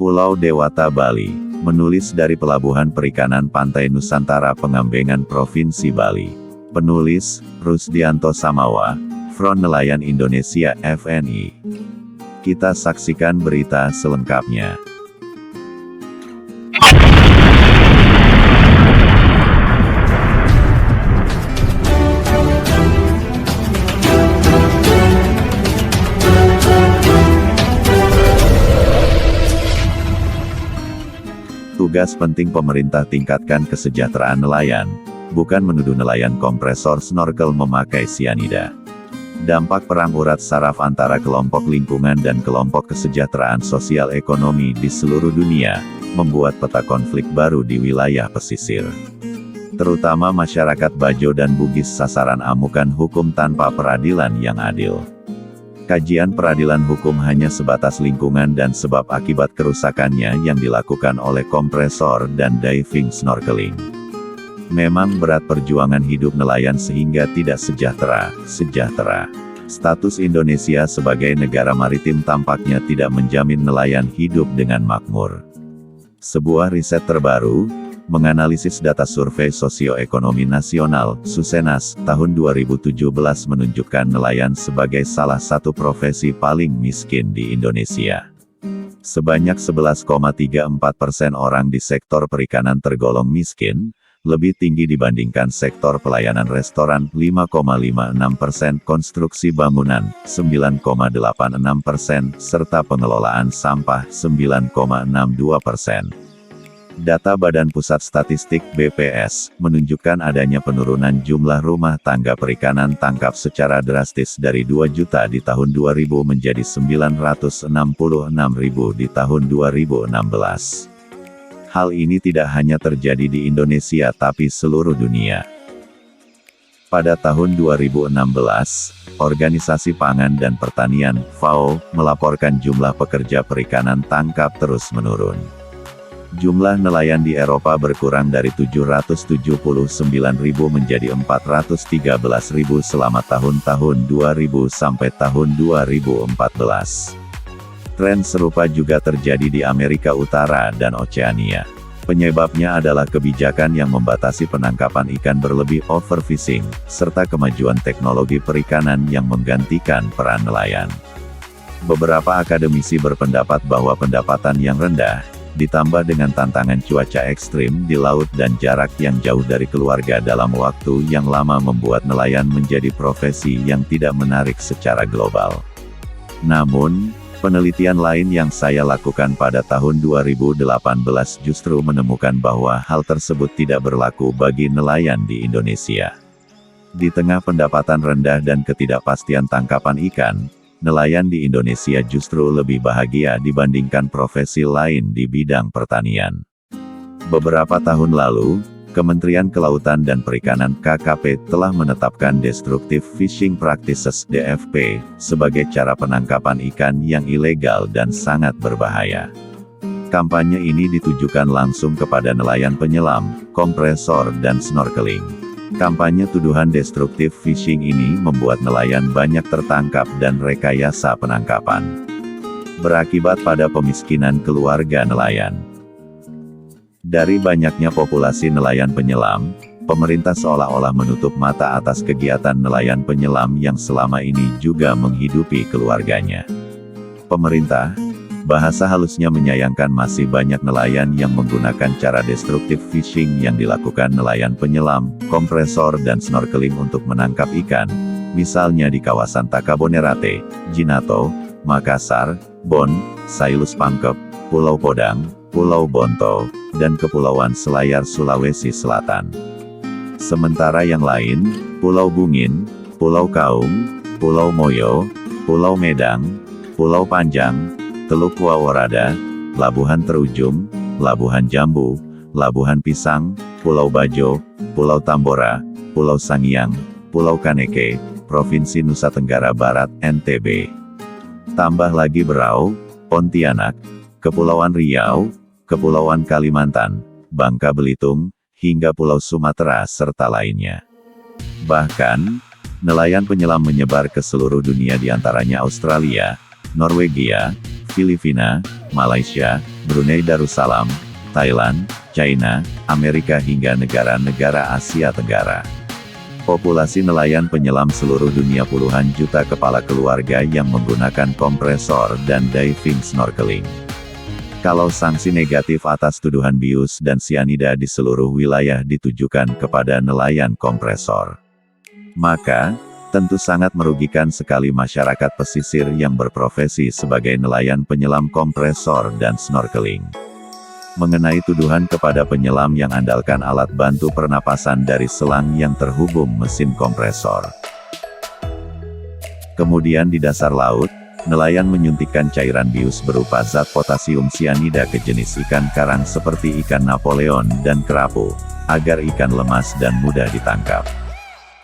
Pulau Dewata Bali, menulis dari Pelabuhan Perikanan Pantai Nusantara Pengambengan Provinsi Bali. Penulis, Rusdianto Samawa, Front Nelayan Indonesia FNI. Kita saksikan berita selengkapnya. Tugas penting pemerintah tingkatkan kesejahteraan nelayan, bukan menuduh nelayan kompresor snorkel memakai sianida. Dampak perang urat saraf antara kelompok lingkungan dan kelompok kesejahteraan sosial ekonomi di seluruh dunia, membuat peta konflik baru di wilayah pesisir. Terutama masyarakat Bajo dan Bugis sasaran amukan hukum tanpa peradilan yang adil. Kajian peradilan hukum hanya sebatas lingkungan dan sebab akibat kerusakannya yang dilakukan oleh kompresor dan diving snorkeling. Memang berat perjuangan hidup nelayan sehingga tidak sejahtera. Status Indonesia sebagai negara maritim tampaknya tidak menjamin nelayan hidup dengan makmur. Sebuah riset terbaru, menganalisis data survei sosioekonomi nasional, Susenas, tahun 2017 menunjukkan nelayan sebagai salah satu profesi paling miskin di Indonesia. Sebanyak 11,34% orang di sektor perikanan tergolong miskin, lebih tinggi dibandingkan sektor pelayanan restoran 5,56%, konstruksi bangunan 9,86%, serta pengelolaan sampah 9,62%. Data Badan Pusat Statistik (BPS) menunjukkan adanya penurunan jumlah rumah tangga perikanan tangkap secara drastis dari 2 juta di tahun 2000 menjadi 966.000 di tahun 2016. Hal ini tidak hanya terjadi di Indonesia tapi seluruh dunia. Pada tahun 2016, Organisasi Pangan dan Pertanian (FAO) melaporkan jumlah pekerja perikanan tangkap terus menurun. Jumlah nelayan di Eropa berkurang dari 779.000 menjadi 413.000 selama tahun-tahun 2000 sampai tahun 2014. Tren serupa juga terjadi di Amerika Utara dan Oceania. Penyebabnya adalah kebijakan yang membatasi penangkapan ikan berlebih overfishing, serta kemajuan teknologi perikanan yang menggantikan peran nelayan. Beberapa akademisi berpendapat bahwa pendapatan yang rendah, ditambah dengan tantangan cuaca ekstrim di laut dan jarak yang jauh dari keluarga dalam waktu yang lama membuat nelayan menjadi profesi yang tidak menarik secara global. Namun, penelitian lain yang saya lakukan pada tahun 2018 justru menemukan bahwa hal tersebut tidak berlaku bagi nelayan di Indonesia. Di tengah pendapatan rendah dan ketidakpastian tangkapan ikan, nelayan di Indonesia justru lebih bahagia dibandingkan profesi lain di bidang pertanian. Beberapa tahun lalu, Kementerian Kelautan dan Perikanan (KKP) telah menetapkan Destructive Fishing Practices (DFP) sebagai cara penangkapan ikan yang ilegal dan sangat berbahaya. Kampanye ini ditujukan langsung kepada nelayan penyelam, kompresor dan snorkeling. Kampanye tuduhan destruktif fishing ini membuat nelayan banyak tertangkap dan rekayasa penangkapan. Berakibat pada pemiskinan keluarga nelayan. Dari banyaknya populasi nelayan penyelam, pemerintah seolah-olah menutup mata atas kegiatan nelayan penyelam yang selama ini juga menghidupi keluarganya. Pemerintah, bahasa halusnya menyayangkan masih banyak nelayan yang menggunakan cara destruktif fishing yang dilakukan nelayan penyelam, kompresor dan snorkeling untuk menangkap ikan, misalnya di kawasan Takabonerate, Jinato, Makassar, Bon, Sailus Pangkep, Pulau Podang, Pulau Bonto, dan Kepulauan Selayar Sulawesi Selatan. Sementara yang lain, Pulau Bungin, Pulau Kaum, Pulau Moyo, Pulau Medang, Pulau Panjang, Teluk Waworada, Labuhan Terujung, Labuhan Jambu, Labuhan Pisang, Pulau Bajo, Pulau Tambora, Pulau Sangiang, Pulau Kaneke, Provinsi Nusa Tenggara Barat (NTB). Tambah lagi Berau, Pontianak, Kepulauan Riau, Kepulauan Kalimantan, Bangka Belitung, hingga Pulau Sumatera serta lainnya. Bahkan, nelayan penyelam menyebar ke seluruh dunia diantaranya Australia, Norwegia, Filipina, Malaysia, Brunei Darussalam, Thailand, China, Amerika hingga negara-negara Asia Tenggara. Populasi nelayan penyelam seluruh dunia puluhan juta kepala keluarga yang menggunakan kompresor dan diving snorkeling. Kalau sanksi negatif atas tuduhan bius dan sianida di seluruh wilayah ditujukan kepada nelayan kompresor, maka tentu sangat merugikan sekali masyarakat pesisir yang berprofesi sebagai nelayan penyelam kompresor dan snorkeling. Mengenai tuduhan kepada penyelam yang andalkan alat bantu pernapasan dari selang yang terhubung mesin kompresor. Kemudian di dasar laut, nelayan menyuntikkan cairan bius berupa zat potasium sianida ke jenis ikan karang seperti ikan Napoleon dan kerapu, agar ikan lemas dan mudah ditangkap.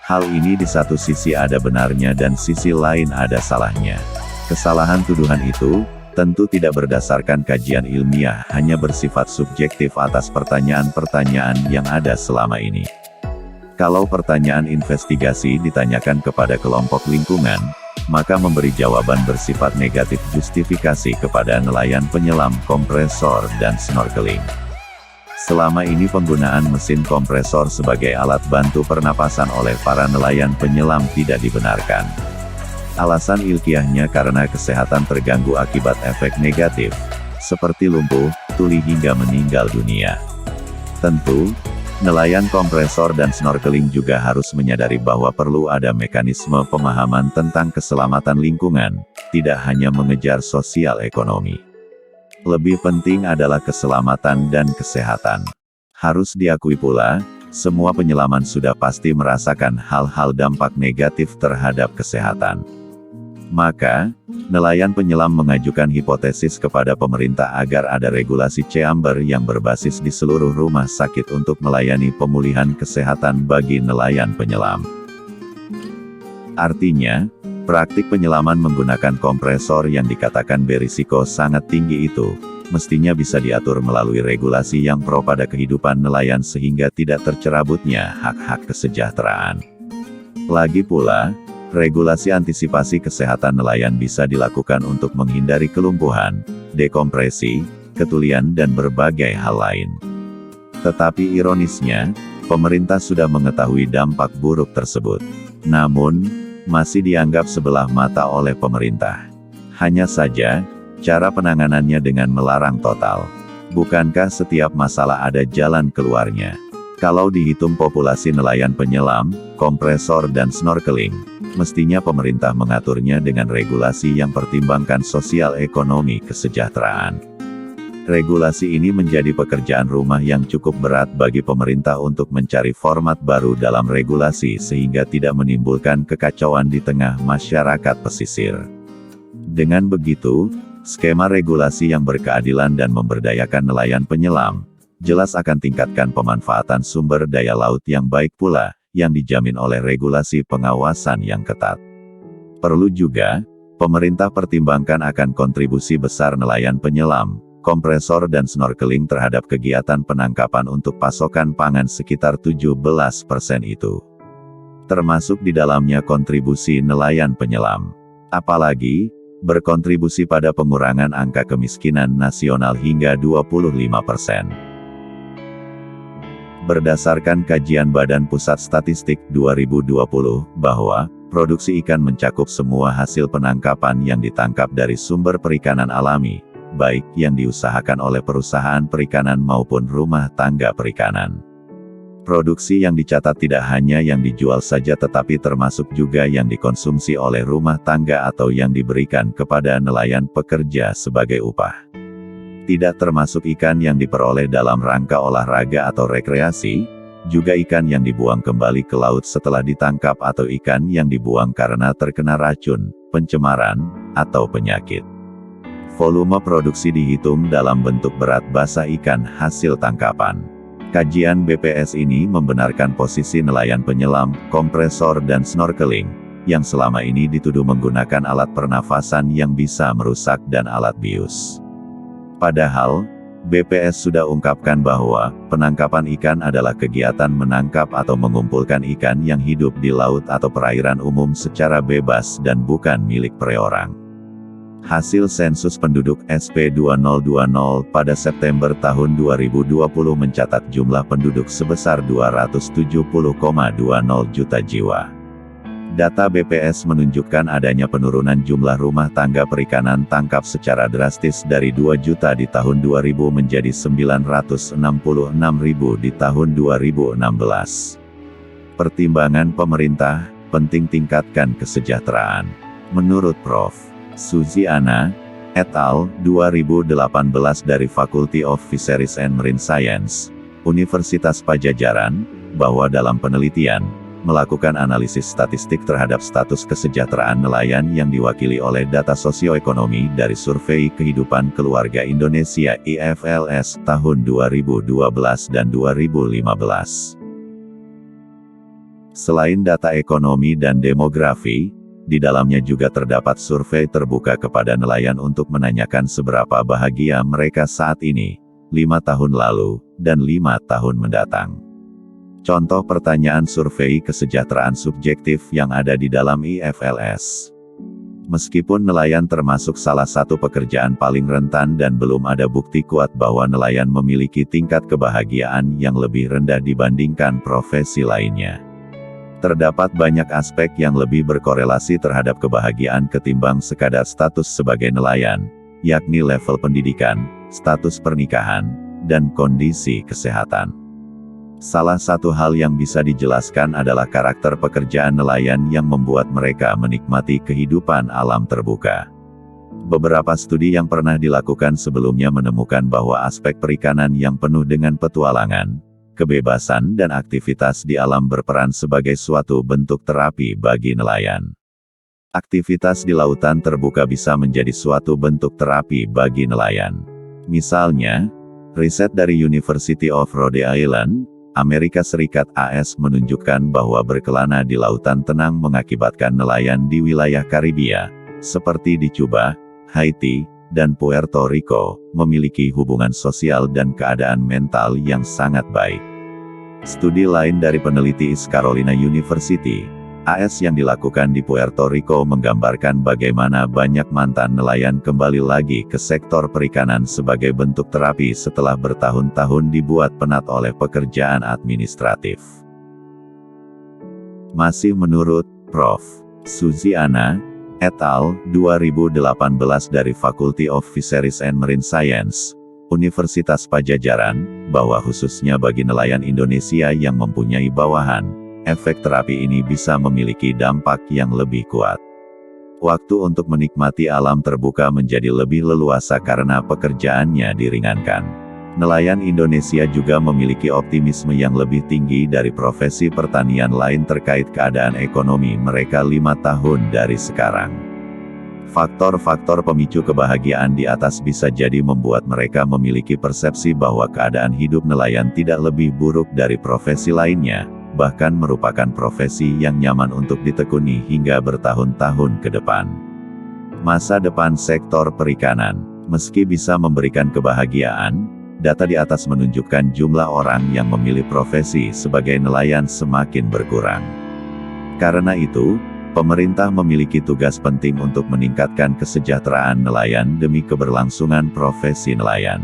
Hal ini di satu sisi ada benarnya dan sisi lain ada salahnya. Kesalahan tuduhan itu tentu tidak berdasarkan kajian ilmiah, hanya bersifat subjektif atas pertanyaan-pertanyaan yang ada selama ini. Kalau pertanyaan investigasi ditanyakan kepada kelompok lingkungan, maka memberi jawaban bersifat negatif justifikasi kepada nelayan penyelam kompresor dan snorkeling. Selama ini penggunaan mesin kompresor sebagai alat bantu pernapasan oleh para nelayan penyelam tidak dibenarkan. Alasan ilkiahnya karena kesehatan terganggu akibat efek negatif, seperti lumpuh, tuli hingga meninggal dunia. Tentu, nelayan kompresor dan snorkeling juga harus menyadari bahwa perlu ada mekanisme pemahaman tentang keselamatan lingkungan, tidak hanya mengejar sosial ekonomi. Lebih penting adalah keselamatan dan kesehatan. Harus diakui pula, semua penyelaman sudah pasti merasakan hal-hal dampak negatif terhadap kesehatan. Maka, nelayan penyelam mengajukan hipotesis kepada pemerintah agar ada regulasi chamber yang berbasis di seluruh rumah sakit untuk melayani pemulihan kesehatan bagi nelayan penyelam. Artinya, praktik penyelaman menggunakan kompresor yang dikatakan berisiko sangat tinggi itu, mestinya bisa diatur melalui regulasi yang pro pada kehidupan nelayan sehingga tidak tercerabutnya hak-hak kesejahteraan. Lagi pula, regulasi antisipasi kesehatan nelayan bisa dilakukan untuk menghindari kelumpuhan, dekompresi, ketulian dan berbagai hal lain. Tetapi ironisnya, pemerintah sudah mengetahui dampak buruk tersebut. Namun, masih dianggap sebelah mata oleh pemerintah. Hanya saja, cara penanganannya dengan melarang total. Bukankah setiap masalah ada jalan keluarnya? Kalau dihitung populasi nelayan penyelam, kompresor dan snorkeling, mestinya pemerintah mengaturnya dengan regulasi yang pertimbangkan sosial ekonomi kesejahteraan. Regulasi ini menjadi pekerjaan rumah yang cukup berat bagi pemerintah untuk mencari format baru dalam regulasi sehingga tidak menimbulkan kekacauan di tengah masyarakat pesisir. Dengan begitu, skema regulasi yang berkeadilan dan memberdayakan nelayan penyelam, jelas akan tingkatkan pemanfaatan sumber daya laut yang baik pula, yang dijamin oleh regulasi pengawasan yang ketat. Perlu juga, pemerintah pertimbangkan akan kontribusi besar nelayan penyelam, kompresor dan snorkeling terhadap kegiatan penangkapan untuk pasokan pangan sekitar 17% itu. Termasuk di dalamnya kontribusi nelayan penyelam. Apalagi, berkontribusi pada pengurangan angka kemiskinan nasional hingga 25%. Berdasarkan kajian Badan Pusat Statistik 2020, bahwa produksi ikan mencakup semua hasil penangkapan yang ditangkap dari sumber perikanan alami, baik yang diusahakan oleh perusahaan perikanan maupun rumah tangga perikanan. Produksi yang dicatat tidak hanya yang dijual saja tetapi termasuk juga yang dikonsumsi oleh rumah tangga atau yang diberikan kepada nelayan pekerja sebagai upah. Tidak termasuk ikan yang diperoleh dalam rangka olahraga atau rekreasi, juga ikan yang dibuang kembali ke laut setelah ditangkap atau ikan yang dibuang karena terkena racun, pencemaran, atau penyakit. Volume produksi dihitung dalam bentuk berat basah ikan hasil tangkapan. Kajian BPS ini membenarkan posisi nelayan penyelam, kompresor dan snorkeling, yang selama ini dituduh menggunakan alat pernafasan yang bisa merusak dan alat bius. Padahal, BPS sudah ungkapkan bahwa, penangkapan ikan adalah kegiatan menangkap atau mengumpulkan ikan yang hidup di laut atau perairan umum secara bebas dan bukan milik perorangan. Hasil sensus penduduk SP2020 pada September tahun 2020 mencatat jumlah penduduk sebesar 270,20 juta jiwa. Data BPS menunjukkan adanya penurunan jumlah rumah tangga perikanan tangkap secara drastis dari 2 juta di tahun 2000 menjadi 966.000 di tahun 2016. Pertimbangan pemerintah, penting tingkatkan kesejahteraan. Menurut Prof. Suziana, et al., 2018 dari Faculty of Fisheries and Marine Science, Universitas Padjadjaran, bahwa dalam penelitian, melakukan analisis statistik terhadap status kesejahteraan nelayan yang diwakili oleh data sosioekonomi dari Survei Kehidupan Keluarga Indonesia IFLS tahun 2012 dan 2015. Selain data ekonomi dan demografi, di dalamnya juga terdapat survei terbuka kepada nelayan untuk menanyakan seberapa bahagia mereka saat ini, 5 tahun lalu, dan 5 tahun mendatang. Contoh pertanyaan survei kesejahteraan subjektif yang ada di dalam IFLS. Meskipun nelayan termasuk salah satu pekerjaan paling rentan dan belum ada bukti kuat bahwa nelayan memiliki tingkat kebahagiaan yang lebih rendah dibandingkan profesi lainnya. Terdapat banyak aspek yang lebih berkorelasi terhadap kebahagiaan ketimbang sekadar status sebagai nelayan, yakni level pendidikan, status pernikahan, dan kondisi kesehatan. Salah satu hal yang bisa dijelaskan adalah karakter pekerjaan nelayan yang membuat mereka menikmati kehidupan alam terbuka. Beberapa studi yang pernah dilakukan sebelumnya menemukan bahwa aspek perikanan yang penuh dengan petualangan, kebebasan dan aktivitas di alam berperan sebagai suatu bentuk terapi bagi nelayan. Aktivitas di lautan terbuka bisa menjadi suatu bentuk terapi bagi nelayan. Misalnya, riset dari University of Rhode Island, Amerika Serikat AS menunjukkan bahwa berkelana di lautan tenang mengakibatkan nelayan di wilayah Karibia, seperti di Cuba, Haiti, dan Puerto Rico, memiliki hubungan sosial dan keadaan mental yang sangat baik. Studi lain dari peneliti East Carolina University, AS yang dilakukan di Puerto Rico menggambarkan bagaimana banyak mantan nelayan kembali lagi ke sektor perikanan sebagai bentuk terapi setelah bertahun-tahun dibuat penat oleh pekerjaan administratif. Masih menurut Prof. Suziana, et al., 2018 dari Faculty of Fisheries and Marine Science, Universitas Padjadjaran, bahwa khususnya bagi nelayan Indonesia yang mempunyai bawahan, efek terapi ini bisa memiliki dampak yang lebih kuat. Waktu untuk menikmati alam terbuka menjadi lebih leluasa karena pekerjaannya diringankan. Nelayan Indonesia juga memiliki optimisme yang lebih tinggi dari profesi pertanian lain terkait keadaan ekonomi mereka 5 tahun dari sekarang. Faktor-faktor pemicu kebahagiaan di atas bisa jadi membuat mereka memiliki persepsi bahwa keadaan hidup nelayan tidak lebih buruk dari profesi lainnya, bahkan merupakan profesi yang nyaman untuk ditekuni hingga bertahun-tahun ke depan. Masa depan sektor perikanan, meski bisa memberikan kebahagiaan, data di atas menunjukkan jumlah orang yang memilih profesi sebagai nelayan semakin berkurang. Karena itu, pemerintah memiliki tugas penting untuk meningkatkan kesejahteraan nelayan demi keberlangsungan profesi nelayan.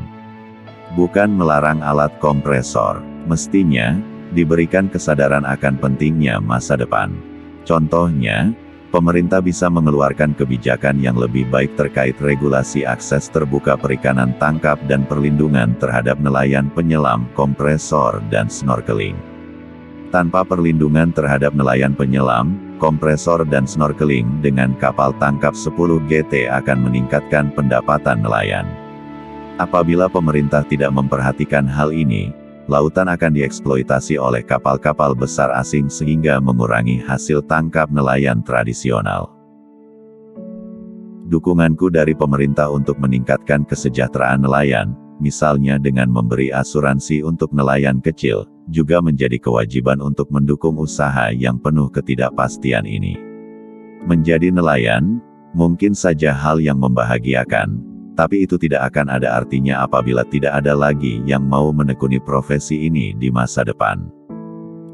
Bukan melarang alat kompresor, mestinya diberikan kesadaran akan pentingnya masa depan. Contohnya, pemerintah bisa mengeluarkan kebijakan yang lebih baik terkait regulasi akses terbuka perikanan tangkap dan perlindungan terhadap nelayan penyelam, kompresor, dan snorkeling. Tanpa perlindungan terhadap nelayan penyelam, kompresor, dan snorkeling dengan kapal tangkap 10 GT akan meningkatkan pendapatan nelayan. Apabila pemerintah tidak memperhatikan hal ini, lautan akan dieksploitasi oleh kapal-kapal besar asing sehingga mengurangi hasil tangkap nelayan tradisional. Dukunganku dari pemerintah untuk meningkatkan kesejahteraan nelayan, misalnya dengan memberi asuransi untuk nelayan kecil, juga menjadi kewajiban untuk mendukung usaha yang penuh ketidakpastian ini. Menjadi nelayan, mungkin saja hal yang membahagiakan, tapi itu tidak akan ada artinya apabila tidak ada lagi yang mau menekuni profesi ini di masa depan.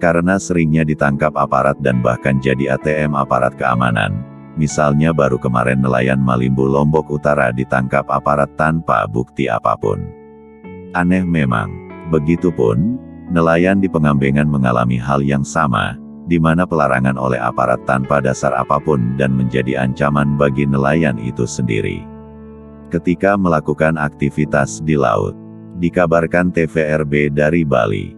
Karena seringnya ditangkap aparat dan bahkan jadi ATM aparat keamanan, Misalnya baru kemarin nelayan Malimbu Lombok Utara ditangkap aparat tanpa bukti apapun. Aneh memang. Begitupun, nelayan di Pengambengan mengalami hal yang sama, di mana pelarangan oleh aparat tanpa dasar apapun dan menjadi ancaman bagi nelayan itu sendiri. Ketika melakukan aktivitas di laut, dikabarkan TVRB dari Bali.